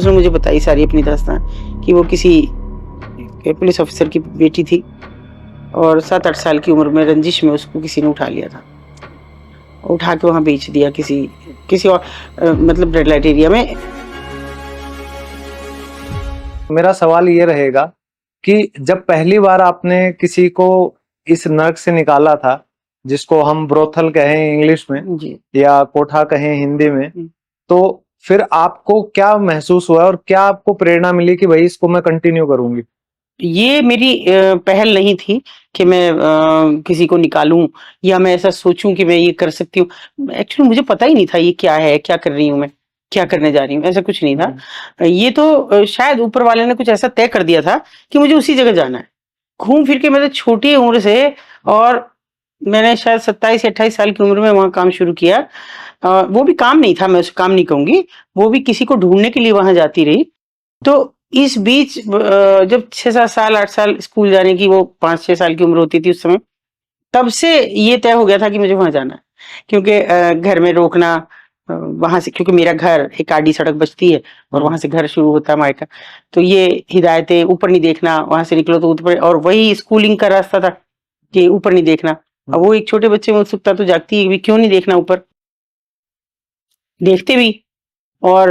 उसने मुझे बताई सारी अपनी दास्तान कि वो किसी पुलिस ऑफिसर की बेटी थी और 7-8 साल की उम्र में रंजिश में उसको किसी ने उठा लिया था। उठा के वहाँ बेच दिया किसी किसी और मतलब रेड लाइट एरिया में। मेरा सवाल ये रहेगा कि जब पहली बार आपने किसी को इस नर्क से निकाला था, जिसको हम ब्रोथल कहें इंग्लिश में जी। या कोठा कहें हिंदी में, तो फिर आपको क्या महसूस हुआ और क्या आपको प्रेरणा मिली कि भाई इसको मैं कंटिन्यू करूंगी? ये मेरी पहल नहीं थी कि मैं किसी को निकालूं या मैं ऐसा सोचूं कि मैं ये कर सकती हूँ। एक्चुअली मुझे पता ही नहीं था ये क्या है, क्या कर रही हूँ मैं, क्या करने जा रही हूँ, ऐसा कुछ नहीं था। ये तो शायद ऊपर वाले ने कुछ ऐसा तय कर दिया था कि मुझे उसी जगह जाना है। घूम फिर के मतलब छोटी उम्र से, और मैंने शायद 27 या 28 साल की उम्र में वहाँ काम शुरू किया। वो भी काम नहीं था, मैं उसे काम नहीं कहूँगी, वो भी किसी को ढूँढने के लिए वहाँ जाती रही। तो इस बीच जब 6-7 साल 8 साल स्कूल जाने की, वो 5-6 साल की उम्र होती थी उस समय, तब से ये तय हो गया था कि मुझे वहाँ जाना है। क्योंकि घर में रोकना, वहाँ से, क्योंकि मेरा घर एक आड़ी सड़क बचती है और वहाँ से घर शुरू होता है मायका। तो ये हिदायतें, ऊपर नहीं देखना, वहाँ से निकलो तो ऊपर, और वही स्कूलिंग का रास्ता था कि ऊपर नहीं देखना। अब वो एक छोटे बच्चे में उत्सुकता तो जागती है कि क्यों नहीं देखना ऊपर। देखते भी, और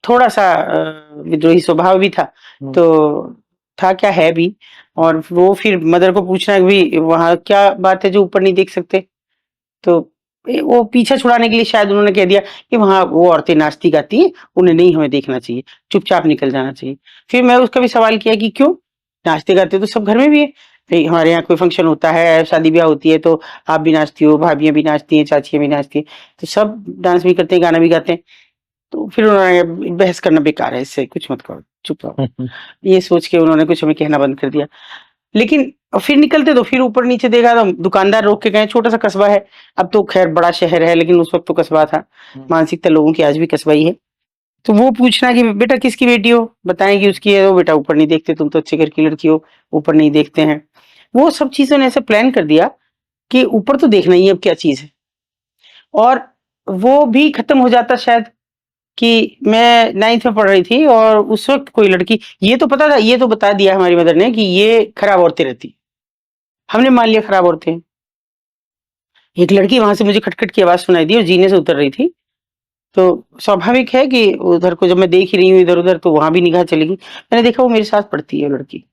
थोड़ा-सा विद्रोही स्वभाव भी था, तो था क्या, है भी। और वो फिर मदर को पूछना कि भई वहाँ क्या बात है जो ऊपर नहीं देख सकते? तो वो पीछा छुड़ाने के लिए शायद उन्होंने कह दिया कि वहाँ वो औरतें नाचती-गाती हैं, उन्हें नहीं हमें देखना चाहिए, चुपचाप निकल जाना चाहिए। फिर मैं उसका भी सवाल किया कि क्यों? नाचते-गाते तो सब घर में भी है। भई हमारे यहाँ कोई फंक्शन होता है, शादी-ब्याह होती है तो आप भी नाचती हो, भाभियाँ भी नाचती हैं, चाचियाँ भी नाचती हैं, तो सब डांस भी करते हैं, गाना भी गाते हैं। तो फिर उन्होंने, बहस करना बेकार है, इससे कुछ मत करो, चुप रहो। ये सोच के उन्होंने कुछ हमें कहना बंद कर दिया। लेकिन फिर निकलते तो फिर ऊपर-नीचे देखा तो दुकानदार रोक के गए, छोटा-सा कस्बा है, अब तो ख़ैर बड़ा शहर है, लेकिन उस वक़्त तो कस्बा था। मानसिकता लोगों की आज भी कस्बा ही है। तो वो पूछना कि बेटा किसकी बेटी हो? बताएँ कि उसकी है, तो बेटा ऊपर नहीं देखते, तुम तो अच्छे घर की लड़की हो, ऊपर नहीं देखते हैं। वो सब चीज़ों ने ऐसे प्लान कर दिया कि ऊपर तो देखना ही है, अब क्या चीज़ है। और वो भी खत्म हो जाता शायद कि मैं 9th में पढ़ रही थी और उस वक़्त कोई लड़की, ये तो पता था, ये तो बता दिया हमारी मदर ने कि ये खराब औरतें रहती। हमने मान लिया खराब औरतें। एक लड़की वहाँ से मुझे खट-खट की आवाज़ सुनाई दी और जीने से उतर रही थी। तो स्वाभाविक है कि उधर को जब मैं देख ही रही हूँ इधर-उधर, तो वहाँ भी निगाह चली गई। मैंने देखा वो मेरे साथ पढ़ती है वो लड़की,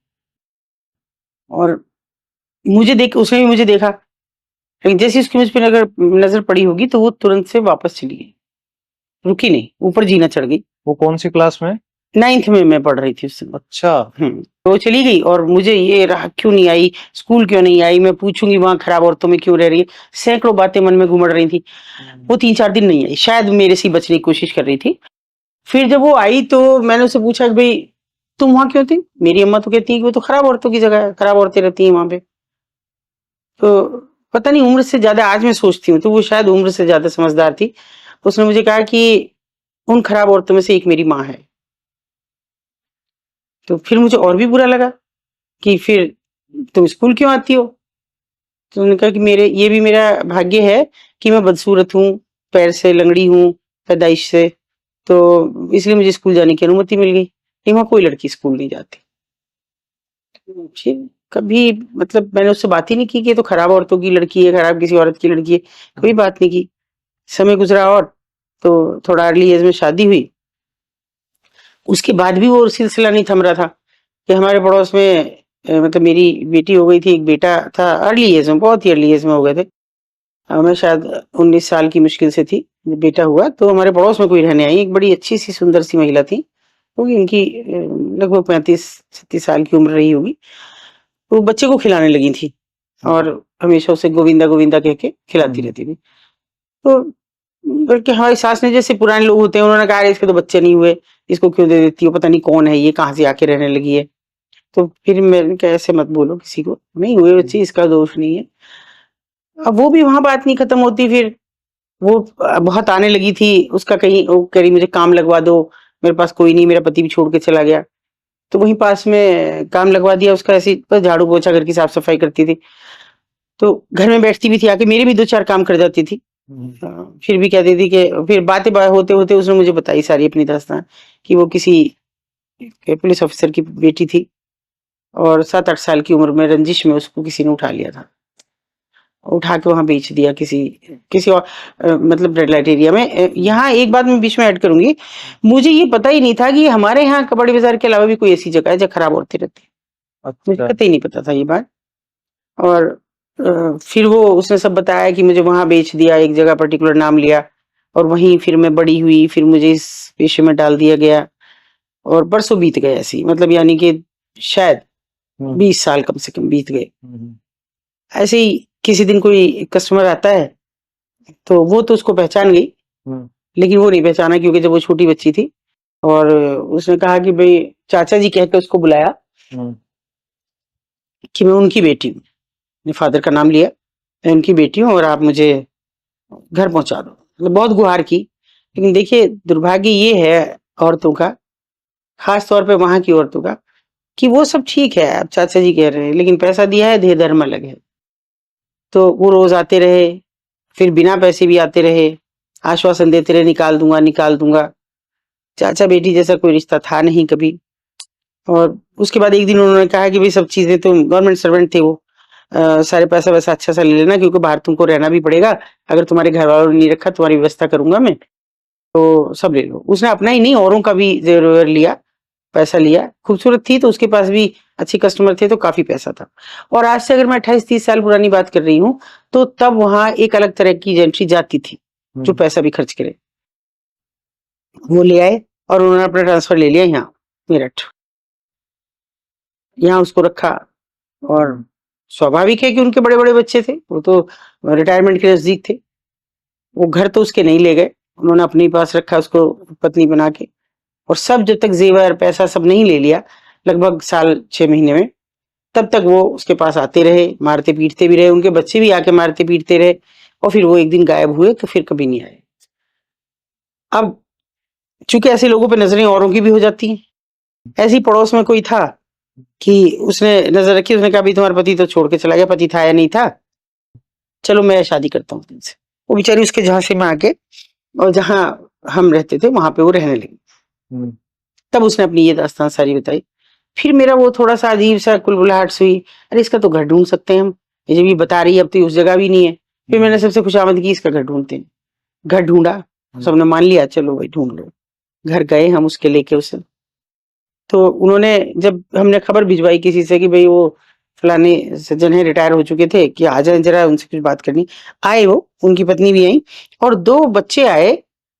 और मुझे देख के उसने भी मुझे देखा। लेकिन जैसे ही उसकी मुझ पे अगर नज़र पड़ी होगी तो वो तुरंत से वापस चली गई। रुकी नहीं, ऊपर जीना चढ़ गई। वो कौन सी क्लास में? 9th में मैं पढ़ रही थी उस समय। अच्छा। तो वो चली गई और मुझे ये रहा, क्यों नहीं आई, स्कूल क्यों नहीं आई, मैं पूछूँगी वहाँ खराब औरतों में क्यों रह रही है। सैकड़ों बातें मन में घुमड़ रही थी। वो 3-4 दिन नहीं आई, शायद मेरे से ही बचने की कोशिश कर रही थी। फिर जब वो आई तो मैंने उससे पूछा कि भई तुम वहाँ क्यों थी? मेरी अम्मा तो कहती है कि वो तो खराब औरतों की जगह है, खराब औरतें रहती हैं वहाँ पे। तो पता नहीं, उम्र से ज़्यादा आज मैं सोचती हूँ तो वो शायद उम्र से ज़्यादा समझदार थी। उसने मुझे कहा कि उन खराब औरतों में से एक मेरी माँ है। तो फिर मुझे और भी बुरा लगा कि फिर तुम स्कूल क्यों आती हो? तो उन्होंने कहा कि मेरे, ये भी मेरा भाग्य है कि मैं बदसूरत हूँ, पैर से लंगड़ी हूँ पैदाइश से, तो इसलिए मुझे स्कूल जाने की अनुमति मिल गई। नहीं, वहाँ कोई लड़की स्कूल नहीं जाती। फिर कभी मतलब मैंने उससे बात ही नहीं की कि ये तो खराब औरतों की लड़की है, खराब किसी औरत की लड़की है, कोई बात नहीं की। समय गुज़रा और तो थोड़ा अर्ली एज में शादी हुई। उसके बाद भी वो सिलसिला नहीं थम रहा था कि हमारे पड़ोस में मतलब मेरी बेटी हो गई थी, एक बेटा था, अर्ली एज में, बहुत ही अर्ली एज में हो गए थे। मैं शायद 19 साल की मुश्किल से थी, जब बेटा हुआ तो हमारे पड़ोस में कोई रहने आई, एक बड़ी अच्छी-सी सुंदर-सी महिला थी। होगी इनकी लगभग 35-36 साल की उम्र रही होगी। वो बच्चे को खिलाने लगी थी और हमेशा उसे गोविंदा गोविंदा कह के खिलाती रहती थी। तो बल्कि हमारी सास ने, जैसे पुराने लोग होते हैं, उन्होंने कहा अरे इसके तो बच्चे नहीं हुए, इसको क्यों दे देती हो, पता नहीं कौन है ये, कहाँ से आके रहने लगी है। तो फिर मैंने कहा ऐसे मत बोलो किसी को, नहीं हुए बच्चे, इसका दोष नहीं है। अब वो भी वहाँ बात नहीं खत्म होती, फिर वो बहुत आने लगी थी, उसका कहीं वो कह रही मुझे काम लगवा दो, मेरे पास कोई नहीं, मेरा पति भी छोड़ के चला गया। तो वहीं पास में काम लगवा दिया उसका, ऐसे ही बस झाड़ू पोछा, घर की साफ-सफाई करती थी। तो घर में बैठती भी थी, आके मेरे भी 2-4 काम कर जाती थी। फिर भी कहती थी कि फिर बातें होते-होते उसने मुझे बताई सारी अपनी दास्तान कि वो किसी पुलिस ऑफिसर की बेटी थी और 7-8 साल की उम्र में रंजिश में उसको किसी ने उठा लिया था। उठा के वहाँ बेच दिया किसी किसी और मतलब रेड लाइट एरिया में। यहाँ एक बात मैं बीच में ऐड करूँगी, मुझे ये पता ही नहीं था कि हमारे यहाँ कबाड़ी बाज़ार के अलावा भी कोई ऐसी जगह है जहाँ खराब औरतें रहती हैं। मुझे अच्छा। कतई नहीं पता था ये बात। और फिर वो उसने सब बताया कि मुझे वहाँ बेच दिया, एक जगह पर्टिकुलर नाम लिया और वहीं फिर मैं बड़ी हुई, फिर मुझे इस पेशे में डाल दिया गया और बरसों बीत गए ऐसे ही, मतलब यानी कि शायद 20 साल कम से कम बीत गए। ऐसे ही किसी दिन कोई कस्टमर आता है तो वो तो उसको पहचान गई, लेकिन वो नहीं पहचाना क्योंकि जब वो छोटी बच्ची थी और उसने कहा कि भाई चाचा जी कह के उसको बुलाया कि मैं उनकी बेटी हूँ। अपने फादर का नाम लिया, मैं उनकी बेटी हूँ और आप मुझे घर पहुंचा दो। मतलब बहुत गुहार की, लेकिन देखिए दुर्भाग्य ये है औरतों का, खास तौर पे वहां की औरतों का, कि वो सब ठीक है, आप चाचा जी कह रहे हैं, लेकिन पैसा दिया है, देह धर्म अलग है। तो वो रोज आते रहे, फिर बिना पैसे भी आते रहे, आश्वासन देते रहे निकाल दूंगा निकाल दूंगा। चाचा बेटी जैसा कोई रिश्ता था नहीं कभी। और उसके बाद एक दिन उन्होंने कहा कि भाई सब चीजें, तो गवर्नमेंट सर्वेंट थे वो, सारे पैसा वैसा अच्छा सा ले लेना क्योंकि बाहर तुमको रहना भी पड़ेगा, अगर तुम्हारे घर वालों ने नहीं रखा तुम्हारी व्यवस्था करूंगा मैं, तो सब ले लो। उसने अपना ही नहीं औरों का भी जेवर लिया, पैसा लिया। खूबसूरत थी तो उसके पास भी अच्छे कस्टमर थे तो काफी पैसा था। और आज से अगर मैं 28-30 साल पुरानी बात कर रही हूँ तो तब वहां एक अलग तरह की जेंट्री जाती थी जो पैसा भी खर्च करे। वो ले आए और उन्होंने अपना ट्रांसफर ले लिया यहाँ मेरठ, यहाँ उसको रखा। और स्वाभाविक है कि उनके बड़े बड़े बच्चे थे, वो तो रिटायरमेंट के नजदीक थे। वो घर तो उसके नहीं ले गए, उन्होंने अपने ही पास रखा उसको पत्नी बना के। और सब जब तक जेवर पैसा सब नहीं ले लिया, लगभग साल 6 महीने में, तब तक वो उसके पास आते रहे, मारते पीटते भी रहे, उनके बच्चे भी आके मारते पीटते रहे। और फिर वो एक दिन गायब हुए तो फिर कभी नहीं आए। अब चूंकि ऐसे लोगों पे नजरें औरों की भी हो जाती हैं, ऐसी पड़ोस में कोई था कि उसने नजर रखी, उसने कहा भाई तुम्हारा पति तो छोड़ के चला गया, पति था या नहीं था, चलो मैं शादी करता हूँ तुमसे। वो बेचारी उसके झांसे में आके और जहाँ हम रहते थे वहां पे वो रहने लगी। तब उसने अपनी ये दास्तान सारी बताई। फिर मेरा वो थोड़ा सा अजीब सा कुलबुलाहट से हुई, अरे इसका तो घर ढूंढ सकते हैं हम, ये जब ये बता रही है अब तो ये उस जगह भी नहीं है। फिर मैंने सबसे खुशामद की इसका घर ढूंढते हैं। घर ढूंढा, सबने मान लिया चलो भाई ढूंढ लो। घर गए हम उसके लेके उसे, तो उन्होंने जब हमने खबर भिजवाई किसी से कि भाई वो फलाने सज्जन है रिटायर हो चुके थे कि आ जाए जरा उनसे कुछ बात करनी, आए वो, उनकी पत्नी भी आई और 2 बच्चे आए।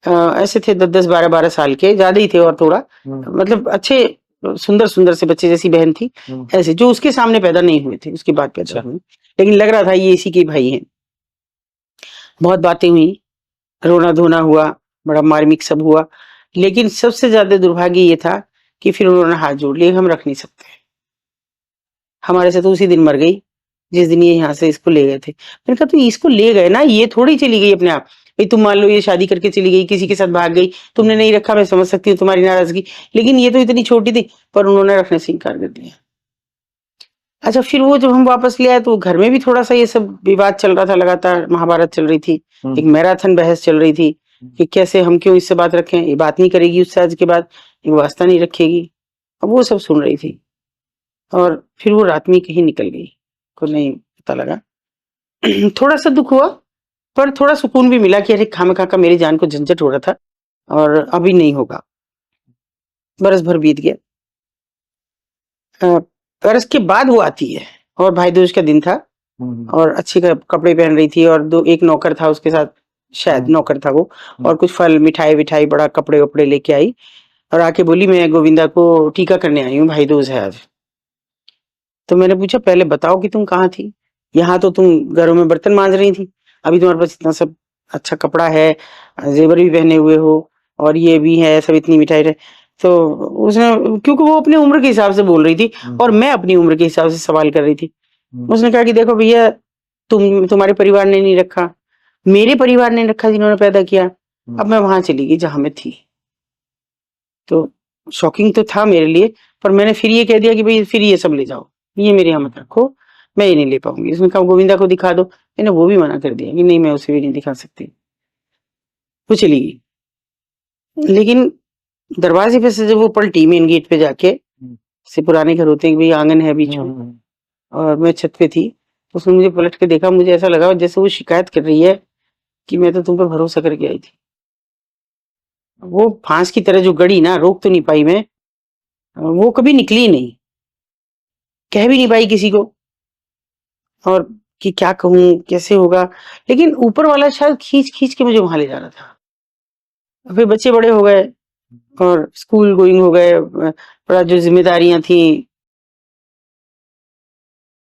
ऐसे थे 10-10 12-12 साल के, ज्यादा ही थे और थोड़ा मतलब अच्छे सुंदर सुंदर से बच्चे जैसी बहन थी, ऐसे जो उसके सामने पैदा नहीं हुए थे, उसके बाद पैदा हुए, लेकिन लग रहा था ये इसी के भाई हैं। बहुत बातें हुई, रोना धोना हुआ, बड़ा मार्मिक सब हुआ, लेकिन सबसे ज्यादा दुर्भाग्य ये था कि फिर उन्होंने हाथ जोड़ लिए, हम रख नहीं सकते, हमारे से तो उसी दिन मर गई जिस दिन ये यहाँ से इसको ले गए थे। मैंने कहा तो इसको ले गए ना, ये थोड़ी चली गई अपने आप। भाई तुम मान लो ये शादी करके चली गई, किसी के साथ भाग गई, तुमने नहीं रखा, मैं समझ सकती हूँ तुम्हारी नाराजगी, लेकिन ये तो इतनी छोटी थी, पर उन्होंने रखने से इनकार कर दिया। अच्छा, फिर वो जब हम वापस ले आए तो घर में भी थोड़ा सा ये सब विवाद चल रहा था, लगातार महाभारत चल रही थी, एक मैराथन बहस चल रही थी कि कैसे हम क्यों इससे बात रखें, ये बात नहीं करेगी उससे आज के बाद, ये वास्ता नहीं रखेगी। अब वो सब सुन रही थी और फिर वो रात में कहीं निकल गई, को नहीं पता लगा। थोड़ा सा दुख हुआ पर थोड़ा सुकून भी मिला कि अरे खामखा का मेरी जान को झंझट हो रहा था और अभी नहीं होगा। बरस भर बीत गया। बरस के बाद वो आती है और भाई दूज का दिन था और अच्छे कपड़े पहन रही थी और एक नौकर था उसके साथ, शायद नौकर था वो, और कुछ फल मिठाई विठाई बड़ा कपड़े वपड़े लेके आई और आके बोली मैं गोविंदा को टीका करने आई हूँ, भाई दूज है आज। तो मैंने पूछा पहले बताओ कि तुम कहाँ थी, यहाँ तो तुम घरों में बर्तन मांज रही थी, अभी तुम्हारे पास इतना सब अच्छा कपड़ा है, जेवर भी पहने हुए हो और ये भी है सब, इतनी मिठाई है। तो उसने, क्योंकि वो अपनी उम्र के हिसाब से बोल रही थी और मैं अपनी उम्र के हिसाब से सवाल कर रही थी, उसने कहा कि देखो भैया तुम्हारे परिवार ने नहीं रखा, मेरे परिवार ने रखा जिन्होंने पैदा किया, अब मैं वहां चली गई जहां मैं थी। तो शॉकिंग तो था मेरे लिए, पर मैंने फिर ये कह दिया कि भाई फिर ये सब ले जाओ, ये मेरे यहाँ मत रखो, मैं ये नहीं ले पाऊंगी। उसने कहा गोविंदा को दिखा दो, मैंने वो भी मना कर दिया कि नहीं मैं उसे भी नहीं दिखा सकती। वो चली गई। लेकिन दरवाजे पे से जब वो पलटी मेन गेट पे जाके, से पुराने घर होते हैं कि भाई आंगन है बीच में, और मैं छत पे थी, तो उसने मुझे पलट के देखा, मुझे ऐसा लगा जैसे वो शिकायत कर रही है कि मैं तो तुम पे भरोसा करके आई थी। वो फांस की तरह जो गड़ी ना, रोक तो नहीं पाई मैं, वो कभी निकली नहीं, कह भी नहीं पाई किसी को, और कि क्या कहूँ, कैसे होगा, लेकिन ऊपर वाला शायद खींच के मुझे वहां ले जा रहा था। फिर बच्चे बड़े हो गए और स्कूल गोइंग हो गए, बड़ा जो जिम्मेदारियां थी